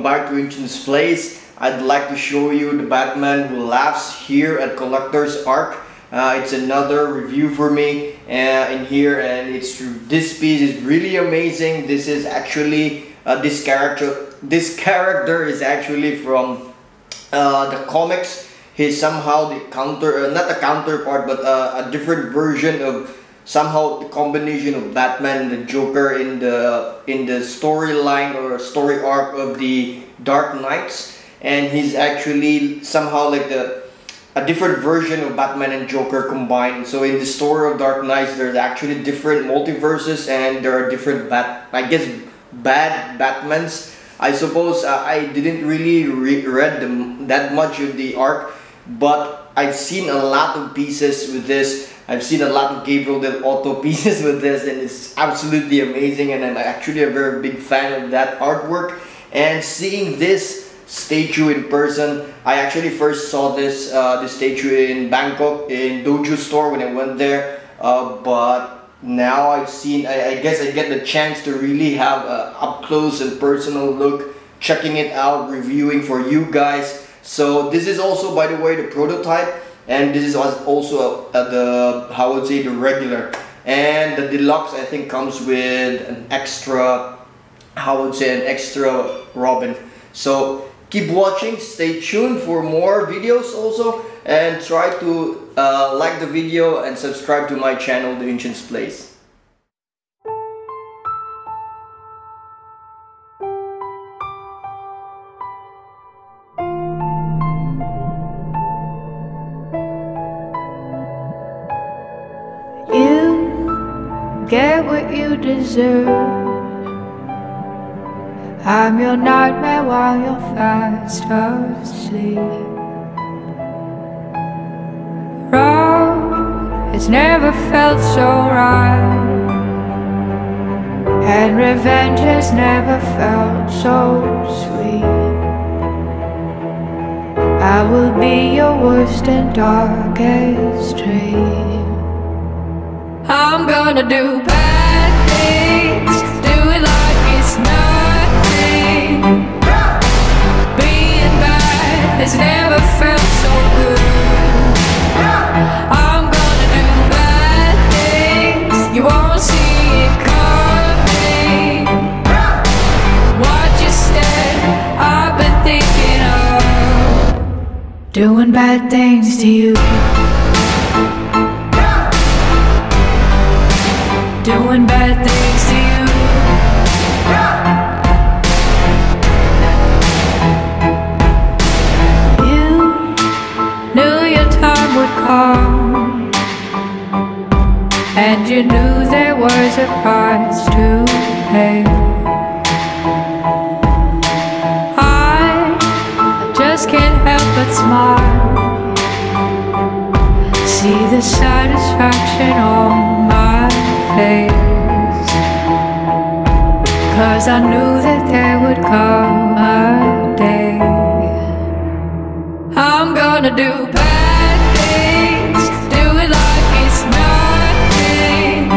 welcome back to NCHANZPLACE. I'd like to show you the Batman who laughs here at Collector's Arc. It's another review for me in here, and this piece is really amazing. This is actually this character is actually from the comics. He's somehow the not a counterpart, but a different version of somehow the combination of Batman and the Joker in the storyline or story arc of the Dark Knights, and he's actually somehow like a different version of Batman and Joker combined. So in the story of Dark Knights, there's actually different multiverses, and there are different bad Batmans. I suppose I didn't really read that much of the arc, but I've seen a lot of pieces with this. I've seen a lot of Gabriel Del Otto pieces with this, and it's absolutely amazing, and I'm actually a very big fan of that artwork. And seeing this statue in person, I actually first saw this statue in Bangkok in Dojo store when I went there, but now I've seen, I guess I get the chance to really have a up close and personal look, checking it out, reviewing for you guys. So this is also, by the way, the prototype, and this is also the regular, and the deluxe I think comes with an extra, an extra Robin. So keep watching, stay tuned for more videos also, and try to like the video and subscribe to my channel, The NCHANZPLACE. You get what you deserve. I'm your nightmare while you're fast asleep. Wrong has never felt so right, and revenge has never felt so sweet. I will be your worst and darkest dream. I'm gonna do bad things, do it like it's nothing. Being bad has never felt so good. I'm gonna do bad things, you won't see it coming. Watch your step, I've been thinking of doing bad things to you. Doing bad things to you. You knew your time would come, and you knew there was a price to pay. I just can't help but smile, see the satisfaction on my face, 'cause I knew that there would come a day. I'm gonna do bad things, do it like it's nothing.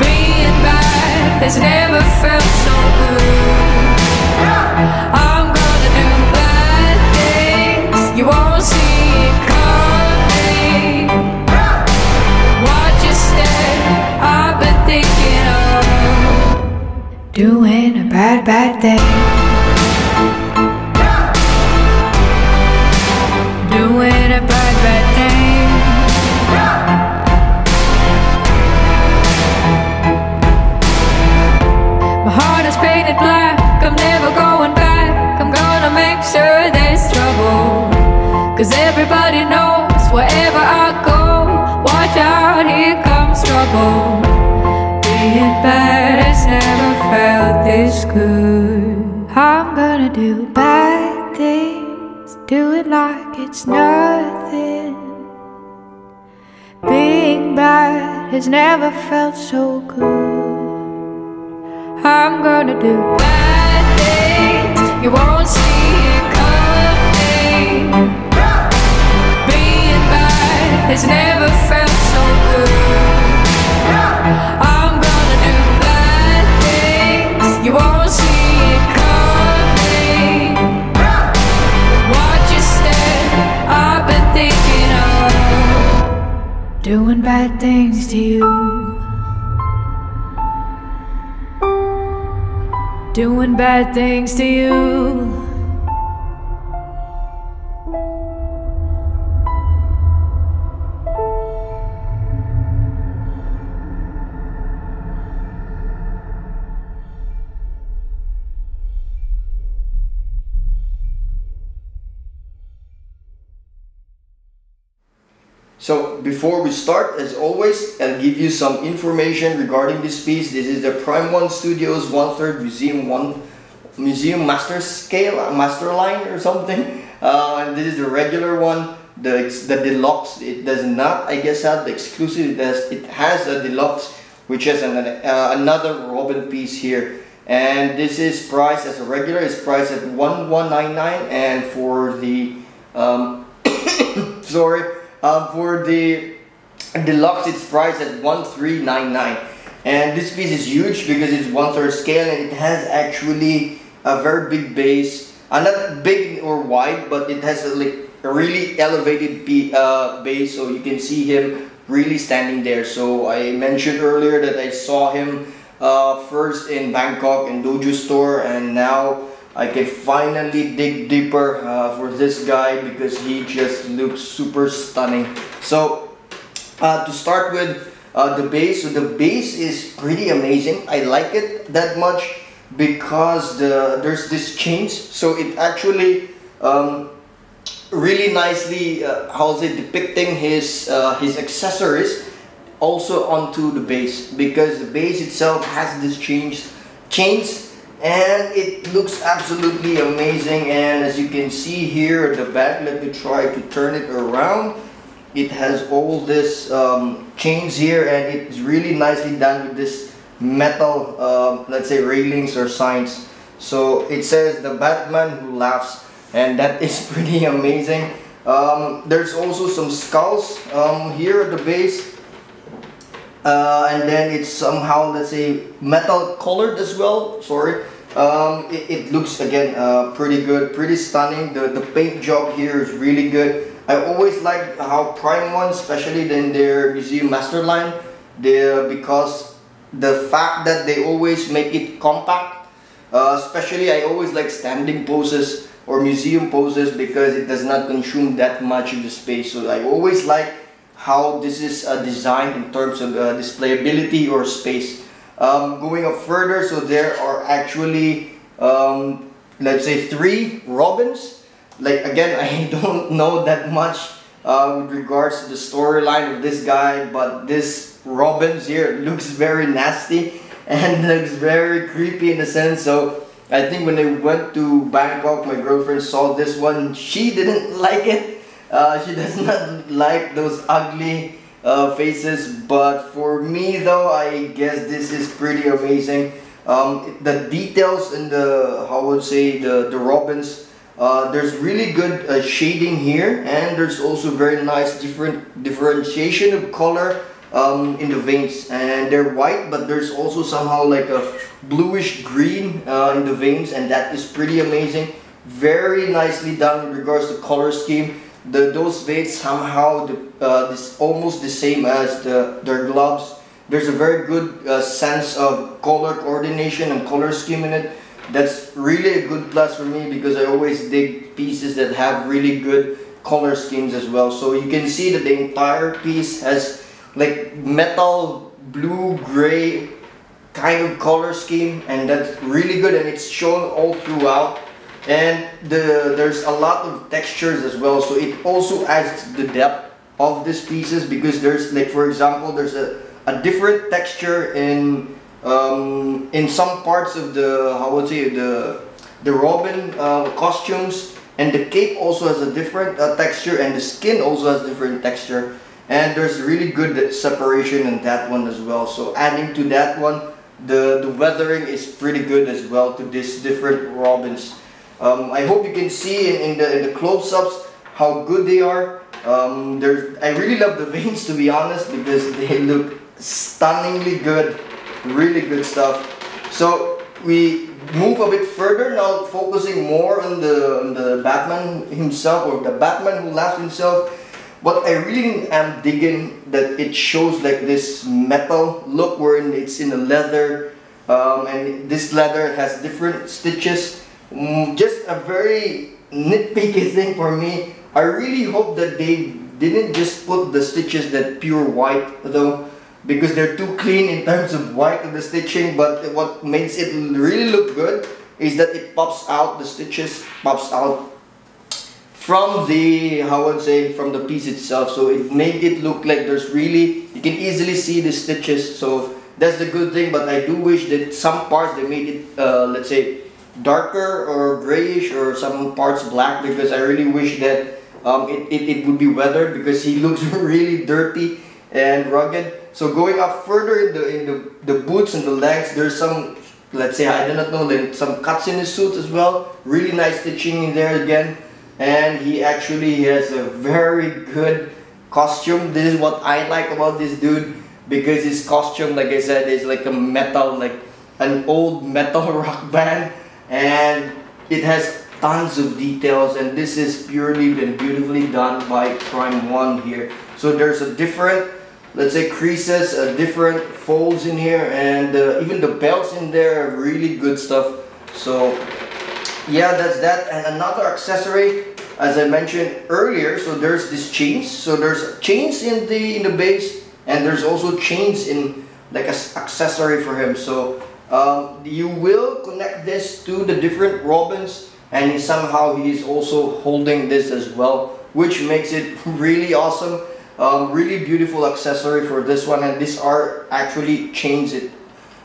Being bad has never felt so good. I'm gonna do bad things, you won't see it coming. Watch your step, I've been thinking of doing a bad thing. Doing a bad thing. My heart is painted black, I'm never going back. I'm gonna make sure there's trouble, 'cause everybody knows wherever I go, watch out, here comes trouble. Being bad has never felt this good. I'm gonna do bad things, do it like it's nothing. Being bad has never felt so good. I'm gonna do bad things, you won't see it coming. Being bad has never felt so good. I'm gonna do bad things, you won't see it coming. doing bad things to you. So before we start, as always, I'll give you some information regarding this piece. This is the Prime 1 Studios 1/3 Museum Master Scale, Master Line or something. And this is the regular one, the Deluxe. It does not, I guess, have the exclusive. It has a Deluxe, which is another Robin piece here. And this is priced as a regular. It's priced at 1199, and for the for the Deluxe, it's priced at 1399. And this piece is huge because it's 1/3 scale, and it has actually a very big base. Not big or wide, but it has a really elevated base, so you can see him really standing there. So I mentioned earlier that I saw him first in Bangkok in Dojo store, and now I can finally dig deeper for this guy because he just looks super stunning. So to start with the base, so the base is pretty amazing. I like it that much because there's this chains, so it actually really nicely depicting his accessories also onto the base, because the base itself has this chains, and it looks absolutely amazing. And as you can see here at the back, let me try to turn it around. It has all this chains here, and it's really nicely done with this metal let's say railings or signs. So it says the Batman who laughs, and that is pretty amazing. There's also some skulls here at the base, and then it's somehow, let's say, metal colored as well. Sorry. It looks again pretty good, pretty stunning. The paint job here is really good. I always like how Prime 1, especially in their Museum Master line, because the fact that they always make it compact. Especially I always like standing poses or museum poses because it does not consume that much of the space. So I always like how this is designed in terms of displayability or space. Going up further, so there are actually let's say 3 Robins. Like again, I don't know that much with regards to the storyline of this guy, but this Robins here looks very nasty and looks very creepy in a sense. So I think when I went to Bangkok, my girlfriend saw this one. She didn't like it. She does not like those ugly faces, but for me though, I guess this is pretty amazing. The details in the, how would say, the Robins, there's really good shading here, and there's also very nice differentiation of color in the veins, and they're white, but there's also somehow like a bluish green in the veins, and that is pretty amazing. Very nicely done with regards to color scheme. Those veins somehow this almost the same as their gloves. There's a very good sense of color coordination and color scheme in it. That's really a good plus for me because I always dig pieces that have really good color schemes as well. So you can see that the entire piece has like metal blue gray kind of color scheme, and that's really good, and it's shown all throughout. And there's a lot of textures as well, so it also adds to the depth of these pieces, because there's, like, for example, there's a different texture in some parts of the, how would say, the Robin costumes, and the cape also has a different texture, and the skin also has different texture, and there's really good separation in that one as well. So adding to that one, the weathering is pretty good as well to these different Robins. I hope you can see in the close-ups how good they are. I really love the veins, to be honest, because they look stunningly good. Really good stuff. So we move a bit further now, focusing more on the Batman himself, or the Batman who laughs himself. What I really am digging that it shows like this metal look, wherein it's in a leather and this leather has different stitches. Just a very nitpicky thing for me. I really hope that they didn't just put the stitches that pure white though, because they're too clean in terms of white of the stitching. But what makes it really look good is that it pops out, the stitches pops out from the, how would say, from the piece itself. So it made it look like there's really, you can easily see the stitches. So that's the good thing. But I do wish that some parts they made it, let's say, darker or grayish, or some parts black, because I really wish that it would be weathered, because he looks really dirty and rugged. So going up further in the boots and the legs, there's some, let's say, I don't know, like some cuts in his suit as well. Really nice stitching in there again. And he actually has a very good costume. This is what I like about this dude, because his costume, like I said, is like a metal, like an old metal rock band, and it has tons of details, and this is purely and beautifully done by Prime One here. So there's a different, let's say, creases, different folds in here, and even the belts in there are really good stuff. So yeah, that's that. And another accessory, as I mentioned earlier, so there's this chains. So there's chains in the base, and there's also chains in like an accessory for him. So you will connect this to the different robins, and somehow he is also holding this as well, which makes it really awesome. Really beautiful accessory for this one, and these are actually chains,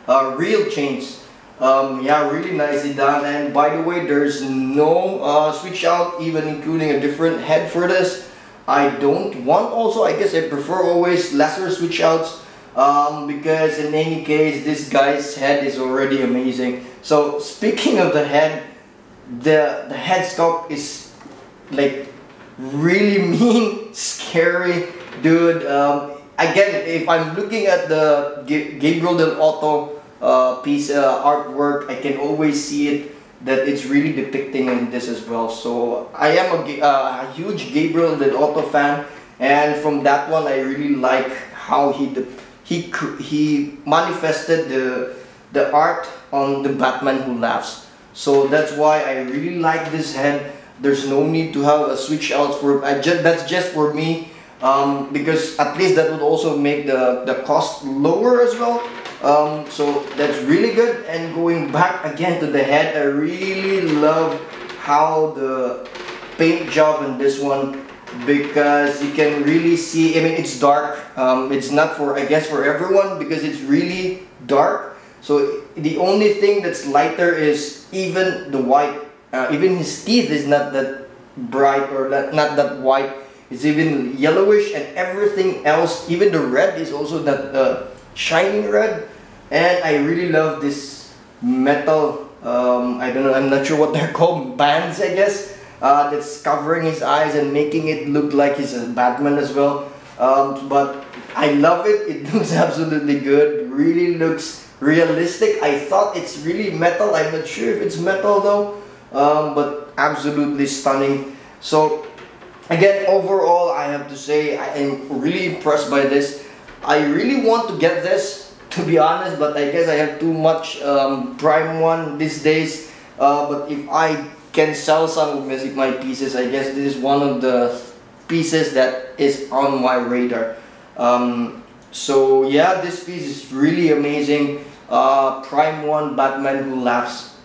real chains. Yeah, really nicely done. And by the way, there's no switch out, even including a different head for this. I don't want, also I guess I prefer always lesser switch outs, because in any case this guy's head is already amazing. So speaking of the head, the head sculpt is like really mean, scary, dude. Again, if I'm looking at the Gabriel Del Otto piece artwork, I can always see it that it's really depicting in this as well. So I am a huge Gabriel Del Otto fan, and from that one I really like how he manifested the art on the Batman Who Laughs. So that's why I really like this head. There's no need to have a switch out for that's just for me, because at least that would also make the cost lower as well. So that's really good. And going back again to the head, I really love how the paint job in this one, because you can really see, I mean, it's dark. It's not for, I guess, for everyone, because it's really dark. So the only thing that's lighter is even the white. Even his teeth is not that bright, or not that white. It's even yellowish, and everything else, even the red is also that shining red. And I really love this metal, I don't know, I'm not sure what they're called, bands I guess, that's covering his eyes and making it look like he's a Batman as well. But I love it. It looks absolutely good. Really looks realistic. I thought it's really metal. I'm not sure if it's metal though, but absolutely stunning. So again, overall, I have to say I am really impressed by this. I really want to get this, to be honest, but I guess I have too much Prime One these days. But if I can sell some of my pieces, I guess this is one of the pieces that is on my radar. So yeah, this piece is really amazing. Prime One Batman Who Laughs.